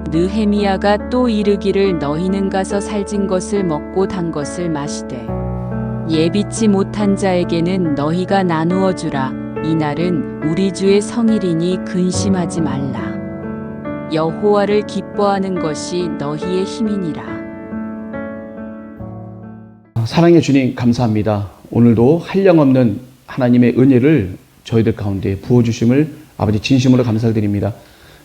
느헤미야가 또 이르기를 너희는 가서 살진 것을 먹고 단 것을 마시되 예비치 못한 자에게는 너희가 나누어 주라. 이날은 우리 주의 성일이니 근심하지 말라. 여호와를 기뻐하는 것이 너희의 힘이니라. 사랑의 주님 감사합니다. 오늘도 한량없는 하나님의 은혜를 저희들 가운데 부어주심을 아버지 진심으로 감사드립니다.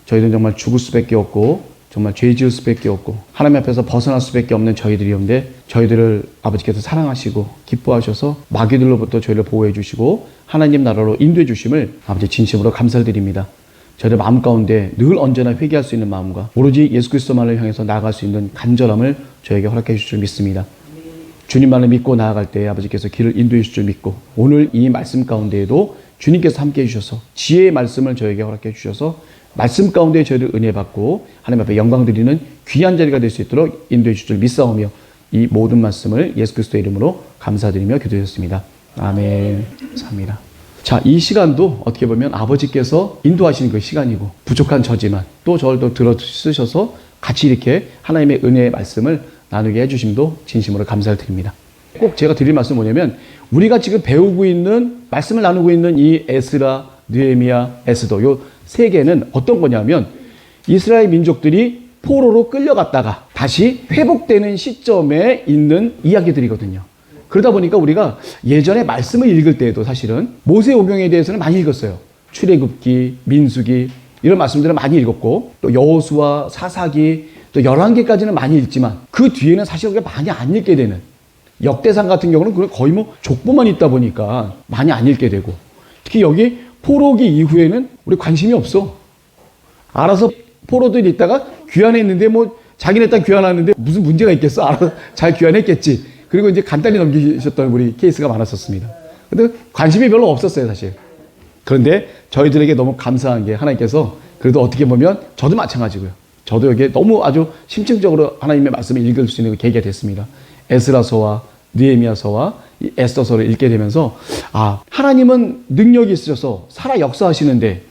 저희들은 정말 죽을 수밖에 없고 정말 죄 지을 수밖에 없고 하나님 앞에서 벗어날 수밖에 없는 저희들이었는데 저희들을 아버지께서 사랑하시고 기뻐하셔서 마귀들로부터 저희를 보호해 주시고 하나님 나라로 인도해 주심을 아버지 진심으로 감사드립니다. 저희들 마음 가운데 늘 언제나 회개할 수 있는 마음과 오로지 예수 그리스도만을 향해서 나아갈 수 있는 간절함을 저에게 허락해 주실 줄 믿습니다. 주님만을 믿고 나아갈 때 아버지께서 길을 인도해 주실 줄 믿고 오늘 이 말씀 가운데에도 주님께서 함께해 주셔서 지혜의 말씀을 저에게 허락해 주셔서 말씀 가운데 저희를 은혜 받고 하나님 앞에 영광 드리는 귀한 자리가 될 수 있도록 인도해 주실 줄 믿사오며 이 모든 말씀을 예수 그리스도의 이름으로 감사드리며 기도했습니다. 아멘. 감사합니다. 자, 이 시간도 어떻게 보면 아버지께서 인도하시는 그 시간이고 부족한 저지만 또 저를 또 들어 쓰셔서 같이 이렇게 하나님의 은혜의 말씀을 나누게 해주심도 진심으로 감사를 드립니다. 꼭 제가 드릴 말씀은 뭐냐면 우리가 지금 배우고 있는 말씀을 나누고 있는 이 에스라, 느헤미야, 에스더 요 세 개는 어떤 거냐면 이스라엘 민족들이 포로로 끌려갔다가 다시 회복되는 시점에 있는 이야기들이거든요. 그러다 보니까 우리가 예전에 말씀을 읽을 때에도 사실은 모세오경에 대해서는 많이 읽었어요. 출애굽기, 민수기 이런 말씀들을 많이 읽었고 또 여호수아, 사사기 또 열왕기까지는 많이 읽지만 그 뒤에는 사실 우리가 많이 안 읽게 되는 역대상 같은 경우는 거의 뭐 족보만 있다 보니까 많이 안 읽게 되고 특히 여기 포로기 이후에는 우리 관심이 없어. 알아서 포로들이 있다가 귀환했는데 뭐 자기네 딸 귀환하는데 무슨 문제가 있겠어? 알아서 잘 귀환했겠지. 그리고 이제 간단히 넘기셨던 우리 케이스가 많았었습니다. 근데 관심이 별로 없었어요, 사실. 그런데 저희들에게 너무 감사한 게 하나님께서 그래도 어떻게 보면 저도 마찬가지고요. 저도 여기에 너무 아주 심층적으로 하나님의 말씀을 읽을 수 있는 계기가 됐습니다. 에스라서와 느헤미야서와 이 에스더서를 읽게 되면서 하나님은 능력이 있으셔서 살아 역사하시는데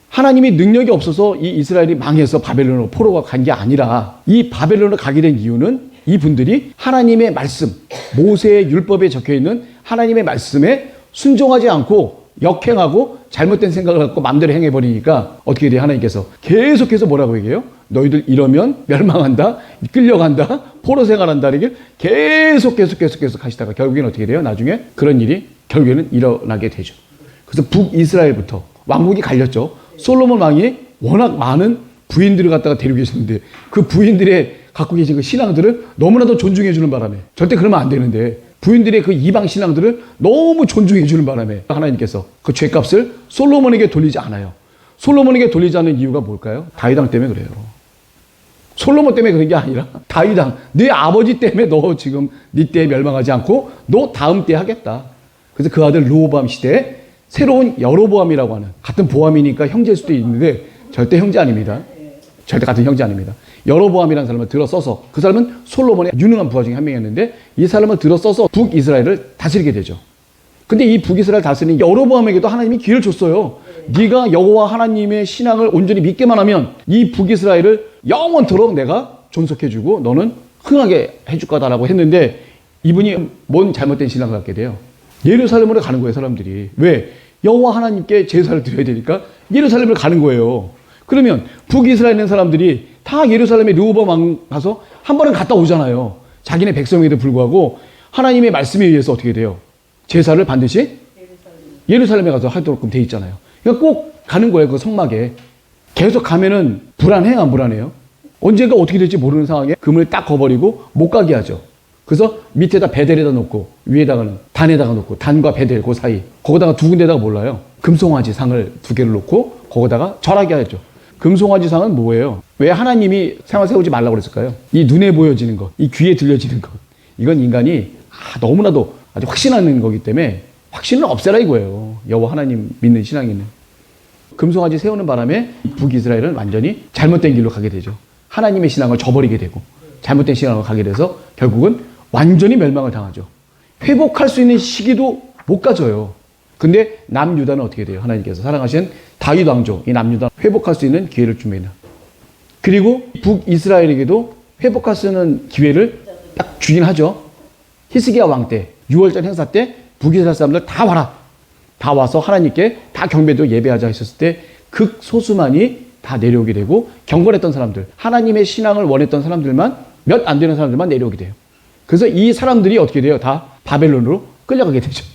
하나님이 능력이 없어서 이 이스라엘이 망해서 바벨론으로 포로가 간 게 아니라 이 바벨론으로 가게 된 이유는 이 분들이 하나님의 말씀, 모세의 율법에 적혀있는 하나님의 말씀에 순종하지 않고 역행하고 잘못된 생각을 갖고 마음대로 행해버리니까 어떻게 돼요? 하나님께서 계속해서 뭐라고 얘기해요? 너희들 이러면 멸망한다, 끌려간다, 포로 생활한다 이렇게 계속 하시다가 결국에는 어떻게 돼요? 나중에 그런 일이 결국에는 일어나게 되죠. 그래서 북이스라엘부터 왕국이 갈렸죠. 솔로몬 왕이 워낙 많은 부인들을 갖다가 데리고 계시는데 그 부인들의 갖고 계신 그 신앙들을 너무나도 존중해 주는 바람에 절대 그러면 안 되는데 부인들의 그 이방 신앙들을 너무 존중해 주는 바람에 하나님께서 그 죄값을 솔로몬에게 돌리지 않아요. 솔로몬에게 돌리지 않는 이유가 뭘까요? 다윗 왕 때문에 그래요. 솔로몬 때문에 그런 게 아니라 다윗 왕, 네 아버지 때문에 너 지금 네 때에 멸망하지 않고 너 다음 때에 하겠다. 그래서 그 아들 르호보암 시대에 새로운 여로보암이라고 하는 같은 보암이니까 형제일 수도 있는데 절대 형제 아닙니다. 절대 같은 형제 아닙니다. 여로보암이라는 사람을 들어서서 그 사람은 솔로몬의 유능한 부하 중에 한 명이었는데 이 사람을 들어서서 북이스라엘을 다스리게 되죠. 근데 이 북이스라엘 다스리는 여로보암에게도 하나님이 기회를 줬어요. 네가 여호와 하나님의 신앙을 온전히 믿게만 하면 이 북이스라엘을 영원토록 내가 존속해주고 너는 흥하게 해줄 거다라고 했는데 이분이 뭔 잘못된 신앙을 갖게 돼요. 예루살렘으로 가는 거예요, 사람들이. 왜? 여호와 하나님께 제사를 드려야 되니까 예루살렘을 가는 거예요. 그러면 북이스라엘에 있는 사람들이 다 예루살렘에 르호보암 왕 가서 한 번은 갔다 오잖아요. 자기네 백성에도 불구하고 하나님의 말씀에 의해서 어떻게 돼요? 제사를 반드시 예루살렘에 가서 하도록 돼 있잖아요. 그러니까 꼭 가는 거예요, 그 성막에. 계속 가면은 불안해요, 안 불안해요? 언젠가 어떻게 될지 모르는 상황에 금을 딱 거버리고 못 가게 하죠. 그래서 밑에다 베델에다 놓고 위에다가는 단에다가 놓고 단과 베델 그 사이 거기다가 두 군데다가 몰라요. 금송아지 상을 두 개를 놓고 거기다가 절하게 하죠. 금송아지 상은 뭐예요? 왜 하나님이 상을 세우지 말라고 그랬을까요? 이 눈에 보여지는 것, 이 귀에 들려지는 것. 이건 인간이 너무나도 아주 확신하는 거기 때문에 확신을 없애라 이거예요. 여호와 하나님 믿는 신앙인은. 금송아지 세우는 바람에 북이스라엘은 완전히 잘못된 길로 가게 되죠. 하나님의 신앙을 저버리게 되고 잘못된 신앙을 가게 돼서 결국은 완전히 멸망을 당하죠. 회복할 수 있는 시기도 못 가져요. 근데 남유다는 어떻게 돼요? 하나님께서 사랑하신 다윗 왕조, 이 남유다 회복할 수 있는 기회를 줍니다. 그리고 북이스라엘에게도 회복할 수 있는 기회를 딱 주긴 하죠. 히스기야 왕 때 6월절 행사 때 북이스라엘 사람들 다 와라. 다 와서 하나님께 다 경배도 예배하자 했었을 때 극소수만이 다 내려오게 되고 경건했던 사람들, 하나님의 신앙을 원했던 사람들만 몇 안 되는 사람들만 내려오게 돼요. 그래서 이 사람들이 어떻게 돼요? 다 바벨론으로 끌려가게 되죠.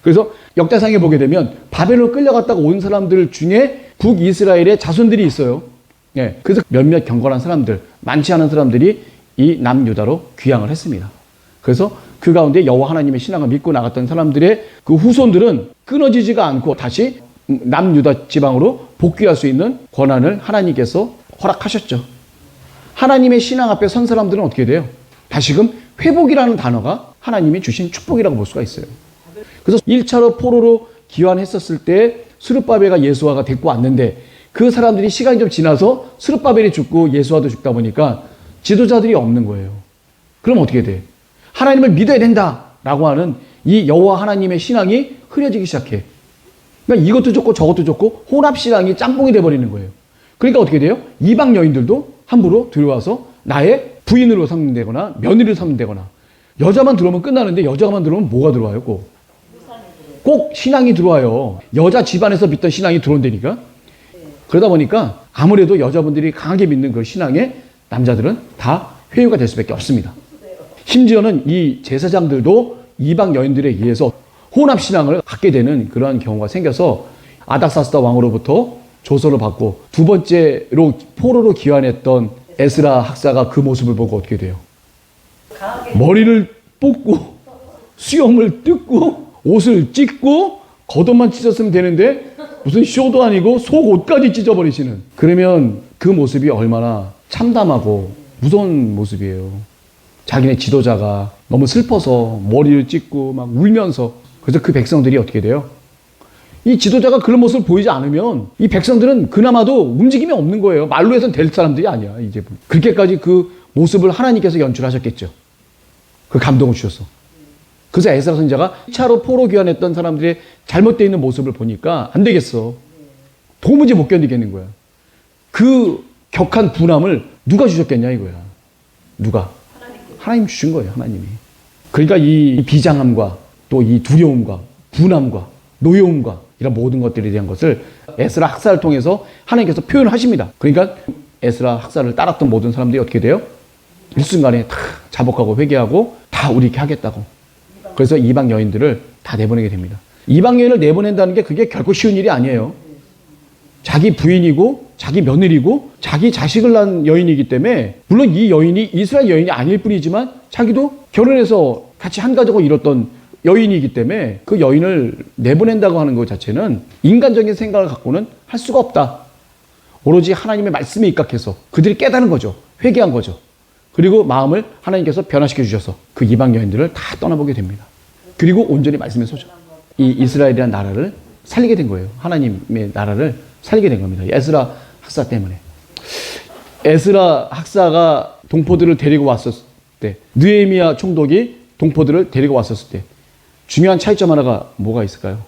그래서 역사상에 보게 되면 바벨론 끌려갔다가 온 사람들 중에 북이스라엘의 자손들이 있어요. 예, 그래서 몇몇 경건한 사람들, 많지 않은 사람들이 이 남유다로 귀향을 했습니다. 그래서 그 가운데 여호와 하나님의 신앙을 믿고 나갔던 사람들의 그 후손들은 끊어지지가 않고 다시 남유다 지방으로 복귀할 수 있는 권한을 하나님께서 허락하셨죠. 하나님의 신앙 앞에 선 사람들은 어떻게 돼요? 다시금 회복이라는 단어가 하나님이 주신 축복이라고 볼 수가 있어요. 그래서 1차로 포로로 귀환했었을 때 스룹바벨과 예수아가 데리고 왔는데 그 사람들이 시간이 좀 지나서 스룹바벨이 죽고 예수아도 죽다 보니까 지도자들이 없는 거예요. 그럼 어떻게 돼? 하나님을 믿어야 된다라고 하는 이 여호와 하나님의 신앙이 흐려지기 시작해. 그러니까 이것도 좋고 저것도 좋고 혼합신앙이 짬뽕이 돼버리는 거예요. 그러니까 어떻게 돼요? 이방 여인들도 함부로 들어와서 나의 부인으로 삼는다거나 며느리로 삼는다거나 여자만 들어오면 끝나는데 여자만 들어오면 뭐가 들어와요? 꼭 신앙이 들어와요. 여자 집안에서 믿던 신앙이 들어온다니까. 그러다 보니까 아무래도 여자분들이 강하게 믿는 그 신앙에 남자들은 다 회유가 될 수밖에 없습니다. 심지어는 이 제사장들도 이방 여인들에 의해서 혼합신앙을 갖게 되는 그러한 경우가 생겨서 아닥사스다 왕으로부터 조서를 받고 두 번째로 포로로 귀환했던 에스라 학사가 그 모습을 보고 어떻게 돼요? 머리를 뽑고 수염을 뜯고 옷을 찢고 겉옷만 찢었으면 되는데 무슨 쇼도 아니고 속옷까지 찢어버리시는, 그러면 그 모습이 얼마나 참담하고 무서운 모습이에요. 자기네 지도자가 너무 슬퍼서 머리를 찢고 막 울면서, 그래서 그 백성들이 어떻게 돼요? 이 지도자가 그런 모습을 보이지 않으면 이 백성들은 그나마도 움직임이 없는 거예요. 말로 해서는 될 사람들이 아니야. 이제 그렇게까지 그 모습을 하나님께서 연출하셨겠죠. 그 감동을 주셔서. 그래서 에스라 선지자가 차로 포로 귀환했던 사람들의 잘못되어 있는 모습을 보니까 안 되겠어. 도무지 못 견디겠는 거야. 그 격한 분함을 누가 주셨겠냐 이거야. 누가? 하나님 주신 거예요. 하나님이. 그러니까 이 비장함과 또 이 두려움과 분함과 노여움과 이런 모든 것들에 대한 것을 에스라 학사를 통해서 하나님께서 표현을 하십니다. 그러니까 에스라 학사를 따랐던 모든 사람들이 어떻게 돼요? 일순간에 다 자복하고 회개하고 다 우리 이렇게 하겠다고. 그래서 이방 여인들을 다 내보내게 됩니다. 이방 여인을 내보낸다는 게 그게 결코 쉬운 일이 아니에요. 자기 부인이고 자기 며느리고 자기 자식을 낳은 여인이기 때문에, 물론 이 여인이 이스라엘 여인이 아닐 뿐이지만 자기도 결혼해서 같이 한 가족을 이뤘던 여인이기 때문에 그 여인을 내보낸다고 하는 것 자체는 인간적인 생각을 갖고는 할 수가 없다. 오로지 하나님의 말씀에 입각해서 그들이 깨달은 거죠. 회개한 거죠. 그리고 마음을 하나님께서 변화시켜 주셔서 그 이방 여인들을 다 떠나보게 됩니다. 그리고 온전히 말씀에 서죠. 이 이스라엘이라는 나라를 살리게 된 거예요. 하나님의 나라를 살리게 된 겁니다. 에스라 학사 때문에. 에스라 학사가 동포들을 데리고 왔었을 때, 느헤미야 총독이 동포들을 데리고 왔었을 때 중요한 차이점 하나가 뭐가 있을까요?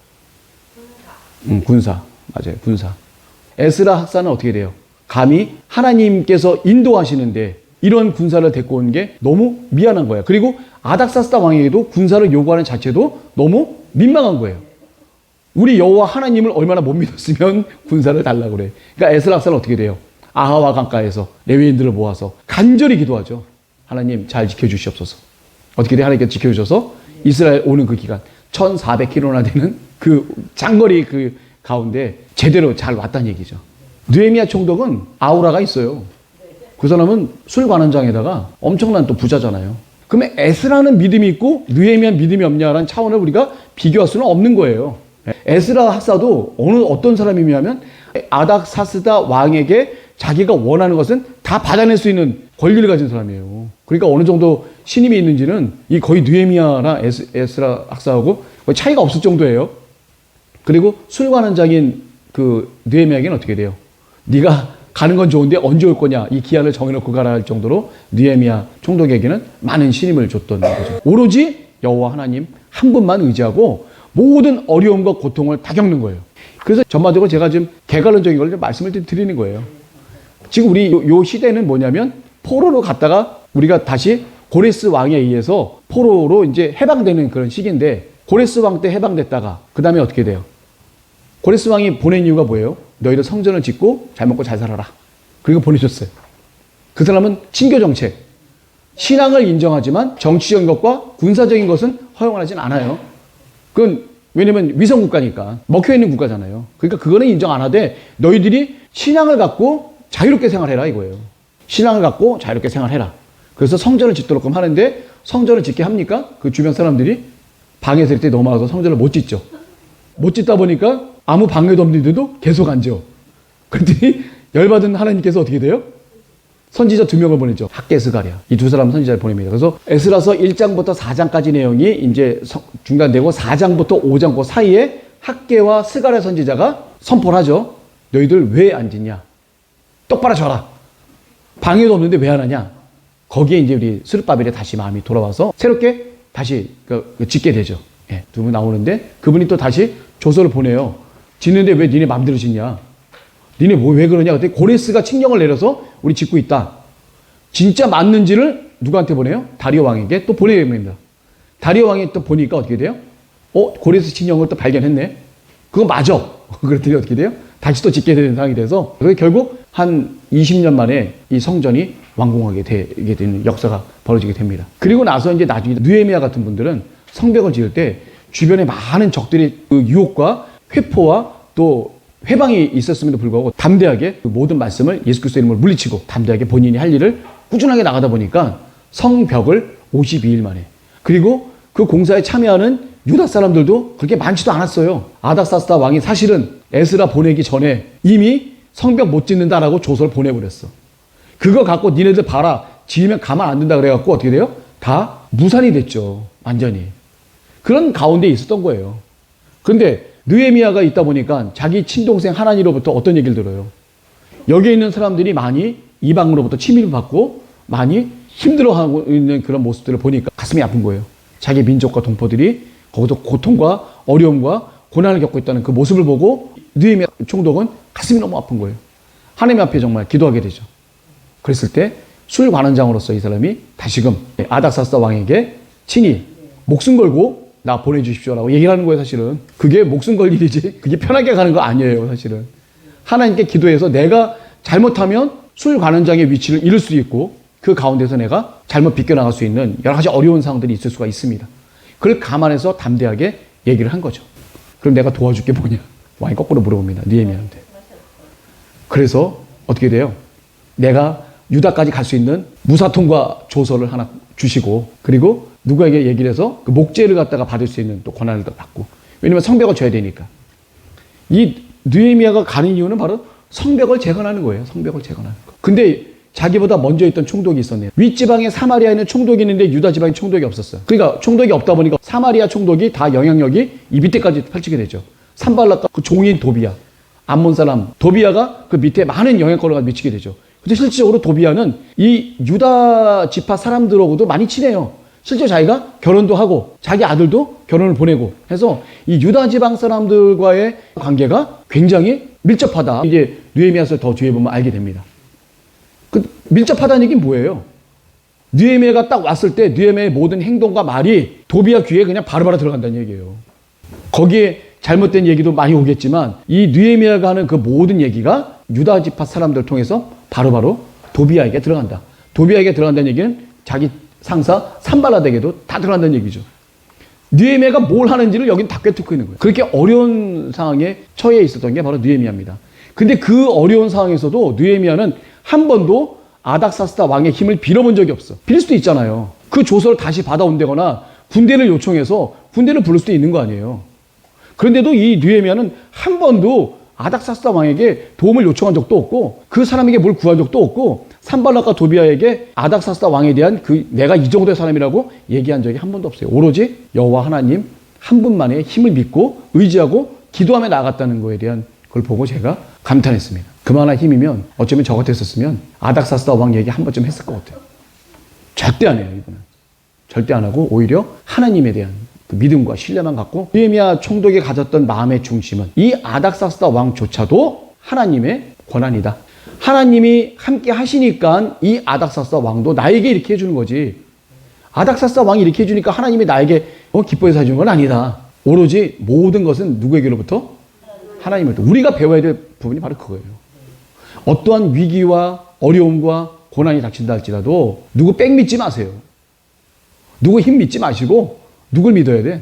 군사. 맞아요. 군사. 에스라 학사는 어떻게 돼요? 감히 하나님께서 인도하시는데 이런 군사를 데리고 온 게 너무 미안한 거예요. 그리고 아닥사스다 왕에게도 군사를 요구하는 자체도 너무 민망한 거예요. 우리 여호와 하나님을 얼마나 못 믿었으면 군사를 달라고 그래. 그러니까 에스라 학사는 어떻게 돼요? 아하와 강가에서 레위인들을 모아서 간절히 기도하죠. 하나님 잘 지켜주시옵소서. 어떻게 돼? 하나님께서 지켜주셔서 이스라엘 오는 그 기간 1400km나 되는 그 장거리 그 가운데 제대로 잘 왔다는 얘기죠. 느헤미야 총독은 아우라가 있어요. 그 사람은 술 관원장에다가 엄청난 또 부자잖아요. 그러면 에스라는 믿음이 있고 느헤미야는 믿음이 없냐라는 차원을 우리가 비교할 수는 없는 거예요. 에스라 학사도 어떤 사람이냐면 아닥사스다 왕에게 자기가 원하는 것은 다 받아낼 수 있는 권리를 가진 사람이에요. 그러니까 어느 정도 신임이 있는지는 이 거의 느헤미야나 에스라 학사하고 거의 차이가 없을 정도예요. 그리고 술관원장인 그 느헤미야에게는 어떻게 돼요? 네가 가는 건 좋은데 언제 올 거냐, 이 기한을 정해놓고 가라 할 정도로 느헤미야 총독에게는 많은 신임을 줬던 거죠. 오로지 여호와 하나님 한 분만 의지하고 모든 어려움과 고통을 다 겪는 거예요. 그래서 전반적으로 제가 지금 개괄론적인 걸 좀 말씀을 드리는 거예요. 지금 우리 요 시대는 뭐냐면 포로로 갔다가 우리가 다시 고레스 왕에 의해서 포로로 이제 해방되는 그런 시기인데, 고레스 왕 때 해방됐다가 그 다음에 어떻게 돼요? 고레스 왕이 보낸 이유가 뭐예요? 너희들 성전을 짓고 잘 먹고 잘 살아라. 그리고 보내줬어요. 그 사람은 친교 정책, 신앙을 인정하지만 정치적인 것과 군사적인 것은 허용하진 않아요. 그건 왜냐면 위성 국가니까, 먹혀 있는 국가잖아요. 그러니까 그거는 인정 안 하되 너희들이 신앙을 갖고 자유롭게 생활해라 이거예요. 신앙을 갖고 자유롭게 생활해라. 그래서 성전을 짓도록 하는데, 성전을 짓게 합니까? 그 주변 사람들이 방해될 때 넘어와서 성전을 못 짓죠. 못 짓다 보니까 아무 방해도 없는데도 계속 안 지어. 그랬더니 열받은 하나님께서 어떻게 돼요? 선지자 2명을 보내죠. 학계 스가랴. 이 두 사람 선지자를 보냅니다. 그래서 에스라서 1장부터 4장까지 내용이 이제 중단되고 4장부터 5장 그 사이에 학계와 스가랴 선지자가 선포를 하죠. 너희들 왜 안 짓냐? 똑바로 져라. 방해도 없는데 왜 안 하냐? 거기에 이제 우리 스룹바벨의 다시 마음이 돌아와서 새롭게 다시 짓게 되죠. 예, 두 분 나오는데 그분이 또 다시 조서를 보내요. 짓는데 왜 니네 마음대로 짓냐? 니네 뭐 왜 그러냐? 그때 고레스가 칙령을 내려서 우리 짓고 있다. 진짜 맞는지를 누구한테 보내요? 다리오 왕에게 또 보내입니다. 다리오 왕이 또 보니까 어떻게 돼요? 고레스 칙령을 또 발견했네. 그거 맞아. 그랬더니 어떻게 돼요? 다시 또 짓게 되는 상황이 돼서, 그래서 결국 한 20년 만에 이 성전이 완공하게 되게 되는 역사가 벌어지게 됩니다. 그리고 나서 이제 나중에 느헤미야 같은 분들은 성벽을 지을 때 주변에 많은 적들의 그 유혹과 회포와 또 회방이 있었음에도 불구하고 담대하게 그 모든 말씀을 예수 그리스도 이름으로 물리치고 담대하게 본인이 할 일을 꾸준하게 나가다 보니까 성벽을 52일 만에, 그리고 그 공사에 참여하는 유다 사람들도 그렇게 많지도 않았어요. 아닥사스다 왕이 사실은 에스라 보내기 전에 이미 성벽 못 짓는다라고 조서를 보내버렸어. 그거 갖고 니네들 봐라, 지으면 가만 안 둔다 그래갖고 어떻게 돼요? 다 무산이 됐죠. 완전히. 그런 가운데 있었던 거예요. 그런데 느헤미야가 있다 보니까 자기 친동생 하나니로부터 어떤 얘기를 들어요? 여기에 있는 사람들이 많이 이방으로부터 침입을 받고 많이 힘들어하고 있는 그런 모습들을 보니까 가슴이 아픈 거예요. 자기 민족과 동포들이 거기서 고통과 어려움과 고난을 겪고 있다는 그 모습을 보고 느헤미야 총독은 가슴이 너무 아픈 거예요. 하나님 앞에 정말 기도하게 되죠. 그랬을 때 술 관원장으로서 이 사람이 다시금 아닥사스다 왕에게 친히 목숨 걸고 나 보내주십시오라고 얘기를 하는 거예요. 사실은 그게 목숨 걸 일이지 그게 편하게 가는 거 아니에요. 사실은 하나님께 기도해서 내가 잘못하면 술 관원장의 위치를 잃을 수도 있고 그 가운데서 내가 잘못 비껴나갈 수 있는 여러 가지 어려운 상황들이 있을 수가 있습니다. 그걸 감안해서 담대하게 얘기를 한 거죠. 그럼 내가 도와줄 게 뭐냐? 왕이 거꾸로 물어봅니다. 느헤미야한테. 그래서 어떻게 돼요? 내가 유다까지 갈 수 있는 무사통과 조서를 하나 주시고, 그리고 누구에게 얘기를 해서 그 목재를 갖다가 받을 수 있는 또 권한을 또 받고, 왜냐면 성벽을 져야 되니까. 이 느헤미야가 가는 이유는 바로 성벽을 재건하는 거예요. 성벽을 재건하는 거. 근데 자기보다 먼저 있던 총독이 있었네요. 윗지방에 사마리아에는 총독이 있는데 유다 지방에 총독이 없었어요. 그러니까 총독이 없다 보니까 사마리아 총독이 다 영향력이 이 밑에까지 펼치게 되죠. 산발락과 그 종인 도비야, 암몬 사람 도비야가 그 밑에 많은 영향권을 미치게 되죠. 근데 실질적으로 도비야는 이 유다 지파 사람들하고도 많이 친해요. 실제 자기가 결혼도 하고 자기 아들도 결혼을 보내고 해서 이 유다 지방 사람들과의 관계가 굉장히 밀접하다. 이제 느헤미야서 더 뒤에 보면 알게 됩니다. 그 밀접하다는 얘기는 뭐예요? 느헤미야가 딱 왔을 때 느헤미야의 모든 행동과 말이 도비야 귀에 그냥 바로바로 들어간다는 얘기예요. 거기에 잘못된 얘기도 많이 오겠지만 이 느헤미야가 하는 그 모든 얘기가 유다 지파 사람들을 통해서 바로바로 도비야에게 들어간다. 도비야에게 들어간다는 얘기는 자기 상사 산발라덱에도 다 들어간다는 얘기죠. 느헤미야가 뭘 하는지를 여긴 다 꿰뚫고 있는 거예요. 그렇게 어려운 상황에 처해 있었던 게 바로 느헤미야입니다. 근데 그 어려운 상황에서도 느헤미야는 한 번도 아닥사스다 왕의 힘을 빌어본 적이 없어. 빌릴 수도 있잖아요. 그 조서를 다시 받아온다거나 군대를 요청해서 군대를 부를 수도 있는 거 아니에요. 그런데도 이 느헤미야는 한 번도 아닥사스다 왕에게 도움을 요청한 적도 없고 그 사람에게 뭘 구한 적도 없고 산발락과 도비야에게 아닥사스다 왕에 대한 그 내가 이 정도의 사람이라고 얘기한 적이 한 번도 없어요. 오로지 여호와 하나님 한 분만의 힘을 믿고 의지하고 기도하며 나아갔다는 거에 대한 걸 보고 제가 감탄했습니다. 그만한 힘이면 어쩌면 저 같았었으면 아닥사스다 왕 얘기 한 번쯤 했을 것 같아요. 절대 안 해요. 이분은 절대 안 하고 오히려 하나님에 대한 그 믿음과 신뢰만 갖고 느헤미야 총독이 가졌던 마음의 중심은 이 아닥사스다 왕조차도 하나님의 권한이다. 하나님이 함께 하시니까 이 아닥사스다 왕도 나에게 이렇게 해주는 거지. 아닥사스다 왕이 이렇게 해주니까 하나님이 나에게 기뻐해서 해주는 건 아니다. 오로지 모든 것은 누구에게로부터? 하나님으로부터. 우리가 배워야 될 부분이 바로 그거예요. 어떠한 위기와 어려움과 고난이 닥친다 할지라도 누구 백 믿지 마세요. 누구 힘 믿지 마시고 누굴 믿어야 돼?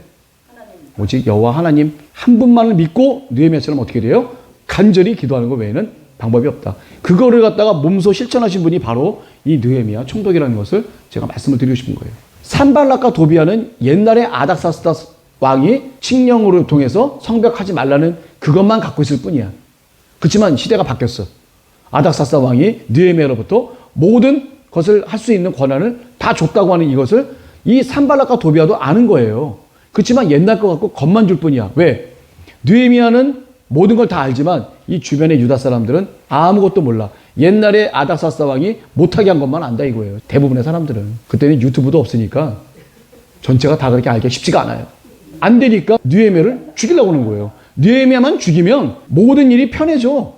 오직 여호와 하나님 한 분만을 믿고 느헤미야처럼 어떻게 돼요? 간절히 기도하는 것 외에는 방법이 없다. 그거를 갖다가 몸소 실천하신 분이 바로 이 느헤미야 총독이라는 것을 제가 말씀을 드리고 싶은 거예요. 산발락과 도비아는 옛날에 아닥사스다 왕이 칙령으로 통해서 성벽하지 말라는 그것만 갖고 있을 뿐이야. 그렇지만 시대가 바뀌었어. 아닥사스다 왕이 느헤미야로부터 모든 것을 할 수 있는 권한을 다 줬다고 하는 이것을 이 산발락과 도비아도 아는 거예요. 그렇지만 옛날 것 같고 겁만 줄 뿐이야. 왜? 느헤미야는 모든 걸 다 알지만 이 주변의 유다 사람들은 아무것도 몰라. 옛날에 아닥사스다 왕이 못하게 한 것만 안다 이거예요. 대부분의 사람들은. 그때는 유튜브도 없으니까 전체가 다 그렇게 알기가 쉽지가 않아요. 안 되니까 느헤미야를 죽이려고 하는 거예요. 느헤미야만 죽이면 모든 일이 편해져.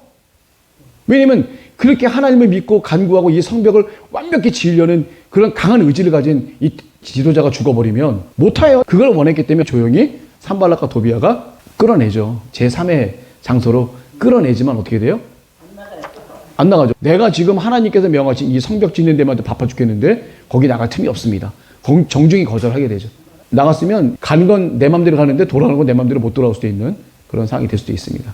왜냐면 그렇게 하나님을 믿고 간구하고 이 성벽을 완벽히 지으려는 그런 강한 의지를 가진 이 지도자가 죽어버리면 못해요. 그걸 원했기 때문에 조용히 산발락과 도비아가 끌어내죠. 제3의 장소로 끌어내지만 어떻게 돼요? 안 나가죠. 내가 지금 하나님께서 명하신 이 성벽 짓는 데만 바빠 죽겠는데 거기 나갈 틈이 없습니다. 정중히 거절하게 되죠. 나갔으면 가는 건 내 맘대로 가는데 돌아오는 건 내 맘대로 못 돌아올 수도 있는 그런 상황이 될 수도 있습니다.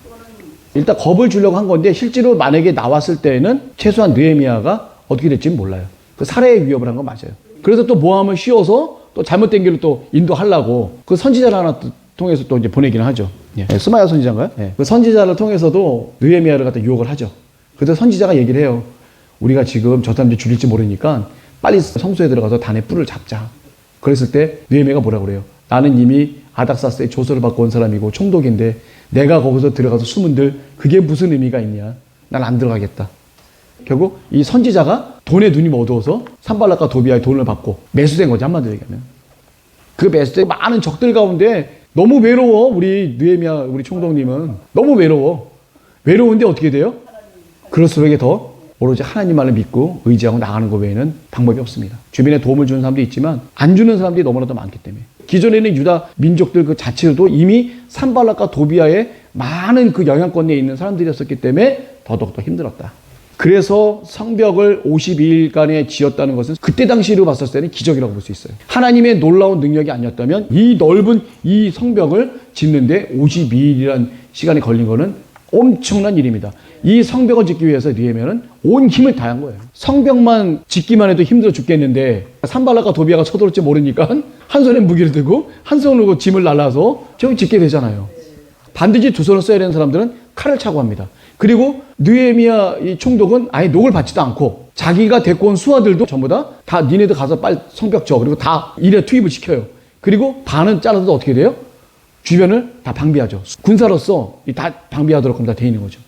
일단 겁을 주려고 한 건데 실제로 만약에 나왔을 때에는 최소한 느헤미야가 어떻게 될지는 몰라요. 그 살해의 위협을 한 건 맞아요. 그래서 또 모함을 씌워서 또 잘못된 길로 또 인도하려고 그 선지자를 하나 통해서 또 이제 보내기는 하죠. 예. 스마야 선지자인가요? 예. 그 선지자를 통해서도 느헤미야를 갖다 유혹을 하죠. 그래서 선지자가 얘기를 해요. 우리가 지금 저 사람들이 죽일지 모르니까 빨리 성소에 들어가서 단에 뿔을 잡자. 그랬을 때 느헤미야가 뭐라 그래요? 나는 이미 아닥사스의 조서를 받고 온 사람이고 총독인데 내가 거기서 들어가서 숨은들 그게 무슨 의미가 있냐. 난 안 들어가겠다. 결국 이 선지자가 돈에 눈이 어두워서 산발락과 도비아의 돈을 받고 매수된 거지, 한마디로 얘기하면. 그 매수된 많은 적들 가운데 너무 외로워. 우리 느헤미야 우리 총독님은 너무 외로워. 외로운데 어떻게 돼요? 그럴수록 더 오로지 하나님만을 믿고 의지하고 나가는 것 외에는 방법이 없습니다. 주변에 도움을 주는 사람도 있지만 안 주는 사람들이 너무나도 많기 때문에. 기존에는 유다 민족들 그 자체도 이미 산발락과 도비아의 많은 그 영향권 내에 있는 사람들이었기 때문에 더더욱더 힘들었다. 그래서 성벽을 52일간에 지었다는 것은 그때 당시로 봤을 때는 기적이라고 볼 수 있어요. 하나님의 놀라운 능력이 아니었다면 이 넓은 이 성벽을 짓는데 52일이라는 시간이 걸린 거는 엄청난 일입니다. 이 성벽을 짓기 위해서 느헤미야는 온 힘을 다한 거예요. 성벽만 짓기만 해도 힘들어 죽겠는데 산발락과 도비아가 쳐들어올지 모르니까 한 손에 무기를 들고 한 손으로 짐을 날라서 저기 짓게 되잖아요. 반드시 두 손을 써야 되는 사람들은 칼을 차고 합니다. 그리고 느헤미야 이 총독은 아예 녹을 받지도 않고 자기가 데리고 온 수하들도 전부 다 니네들 가서 빨리 성벽 져. 그리고 다 일에 투입을 시켜요. 그리고 반은 잘라도 어떻게 돼요? 주변을 다 방비하죠. 군사로서 다 방비하도록 다 돼 있는 거죠.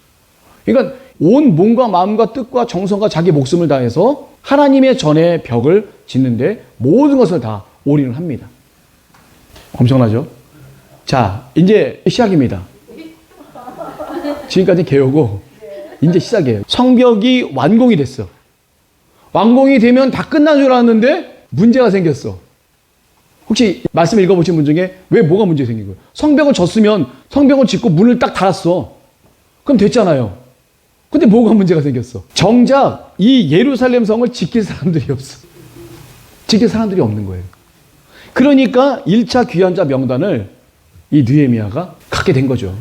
그러니까 온 몸과 마음과 뜻과 정성과 자기 목숨을 다해서 하나님의 전에 벽을 짓는데 모든 것을 다 올인을 합니다. 엄청나죠? 자, 이제 시작입니다. 지금까지 개요고 이제 시작이에요. 성벽이 완공이 됐어. 완공이 되면 다 끝난 줄 알았는데 문제가 생겼어. 혹시 말씀 읽어보신 분 중에 왜 뭐가 문제 생긴 거예요? 성벽을 졌으면 성벽을 짓고 문을 딱 닫았어. 그럼 됐잖아요. 근데 뭐가 문제가 생겼어? 정작 이 예루살렘 성을 지킬 사람들이 없어. 지킬 사람들이 없는 거예요. 그러니까 1차 귀환자 명단을 이 느헤미야가 갖게 된 거죠.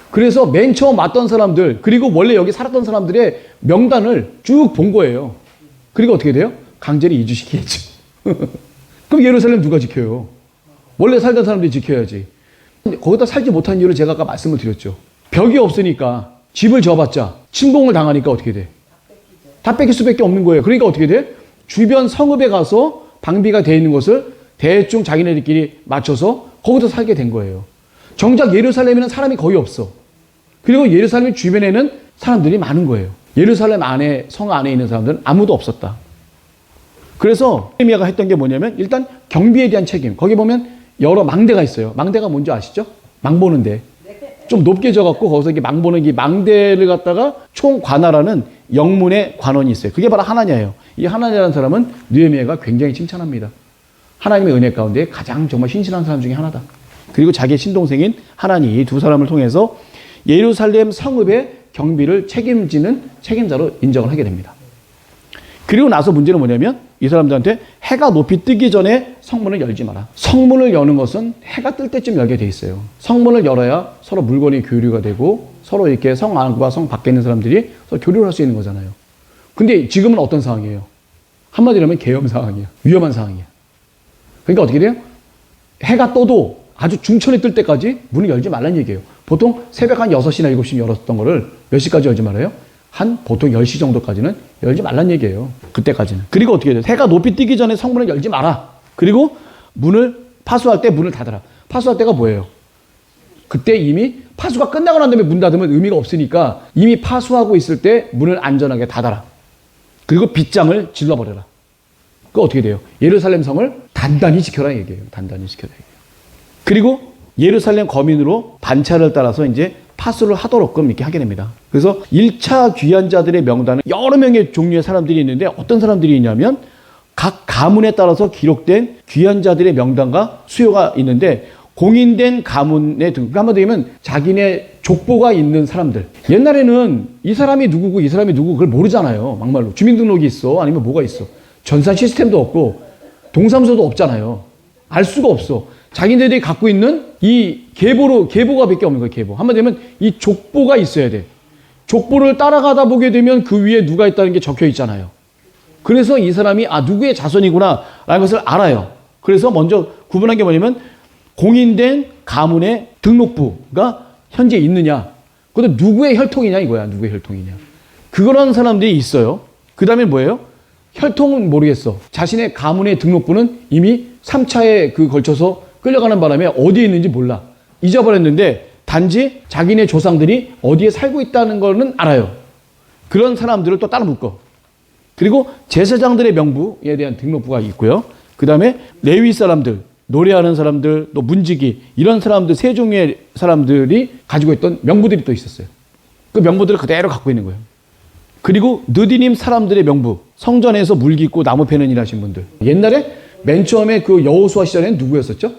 그래서 맨 처음 왔던 사람들, 그리고 원래 여기 살았던 사람들의 명단을 쭉 본 거예요. 그리고 어떻게 돼요? 강제로 이주시키겠죠. 그럼 예루살렘 누가 지켜요? 원래 살던 사람들이 지켜야지. 거기다 살지 못한 이유를 제가 아까 말씀을 드렸죠. 벽이 없으니까 집을 져봤자 침공을 당하니까 어떻게 돼? 다 뺏길 수밖에 없는 거예요. 그러니까 어떻게 돼? 주변 성읍에 가서 방비가 되어 있는 것을 대충 자기네들끼리 맞춰서 거기서 살게 된 거예요. 정작 예루살렘에는 사람이 거의 없어. 그리고 예루살렘 주변에는 사람들이 많은 거예요. 예루살렘 안에, 성 안에 있는 사람들은 아무도 없었다. 그래서 느헤미야가 했던 게 뭐냐면 일단 경비에 대한 책임. 거기 보면 여러 망대가 있어요. 망대가 뭔지 아시죠? 망 보는데. 좀 높게 져갖고 거기서 이게 망보는 이 망대를 갖다가 총관하라는 영문의 관원이 있어요. 그게 바로 하나냐예요. 이 하나냐라는 사람은 느헤미야가 굉장히 칭찬합니다. 하나님의 은혜 가운데 가장 정말 신실한 사람 중에 하나다. 그리고 자기의 친동생인 하나니 이 두 사람을 통해서 예루살렘 성읍의 경비를 책임지는 책임자로 인정을 하게 됩니다. 그리고 나서 문제는 뭐냐면 이 사람들한테 해가 높이 뜨기 전에 성문을 열지 마라. 성문을 여는 것은 해가 뜰 때쯤 열게 돼 있어요. 성문을 열어야 서로 물건이 교류가 되고 서로 이렇게 성 안과 성 밖에 있는 사람들이 서로 교류를 할 수 있는 거잖아요. 근데 지금은 어떤 상황이에요? 한마디로 하면 계엄 상황이야. 위험한 상황이야. 그러니까 어떻게 돼요? 해가 떠도 아주 중천이 뜰 때까지 문을 열지 말라는 얘기예요. 보통 새벽 한 6시나 7시에 열었던 거를 몇 시까지 열지 말아요? 보통 10시 정도까지는 열지 말란 얘기예요. 그때까지는. 그리고 어떻게 돼요? 해가 높이 뜨기 전에 성문을 열지 마라. 그리고 문을 파수할 때 문을 닫아라. 파수할 때가 뭐예요? 그때 이미 파수가 끝나고 난 다음에 문 닫으면 의미가 없으니까 이미 파수하고 있을 때 문을 안전하게 닫아라. 그리고 빗장을 질러버려라. 그거 어떻게 돼요? 예루살렘 성을 단단히 지켜라 얘기예요. 단단히 지켜라 얘기예요. 그리고 예루살렘 거민으로 반차를 따라서 이제 파수를 하도록끔 이렇게 하게 됩니다. 그래서 1차 귀환자들의 명단은 여러 명의 종류의 사람들이 있는데 어떤 사람들이 있냐면 각 가문에 따라서 기록된 귀환자들의 명단과 수요가 있는데 공인된 가문의 등록, 한마디로 얘기하면 자기네 족보가 있는 사람들. 옛날에는 이 사람이 누구고 이 사람이 누구고 그걸 모르잖아요. 막말로. 주민등록이 있어. 아니면 뭐가 있어. 전산 시스템도 없고 동사무소도 없잖아요. 알 수가 없어. 자기네들이 갖고 있는 이 계보가 몇 개 없는 거예요, 계보. 한마디로 하면 이 족보가 있어야 돼. 족보를 따라가다 보게 되면 그 위에 누가 있다는 게 적혀 있잖아요. 그래서 이 사람이 누구의 자손이구나 라는 것을 알아요. 그래서 먼저 구분한 게 뭐냐면 공인된 가문의 등록부가 현재 있느냐. 그것도 누구의 혈통이냐 이거야. 누구의 혈통이냐. 그런 사람들이 있어요. 그 다음에 뭐예요? 혈통은 모르겠어. 자신의 가문의 등록부는 이미 3차에 걸쳐서 끌려가는 바람에 어디에 있는지 몰라. 잊어버렸는데 단지 자기네 조상들이 어디에 살고 있다는 거는 알아요. 그런 사람들을 또 따로 묶어. 그리고 제사장들의 명부에 대한 등록부가 있고요. 그 다음에 레위 사람들, 노래하는 사람들, 또 문지기 이런 사람들 세 종류의 사람들이 가지고 있던 명부들이 또 있었어요. 그 명부들을 그대로 갖고 있는 거예요. 그리고 느디님 사람들의 명부, 성전에서 물 깃고 나무 패는 일 하신 분들. 옛날에 맨 처음에 그 여호수아 시절에는 누구였었죠?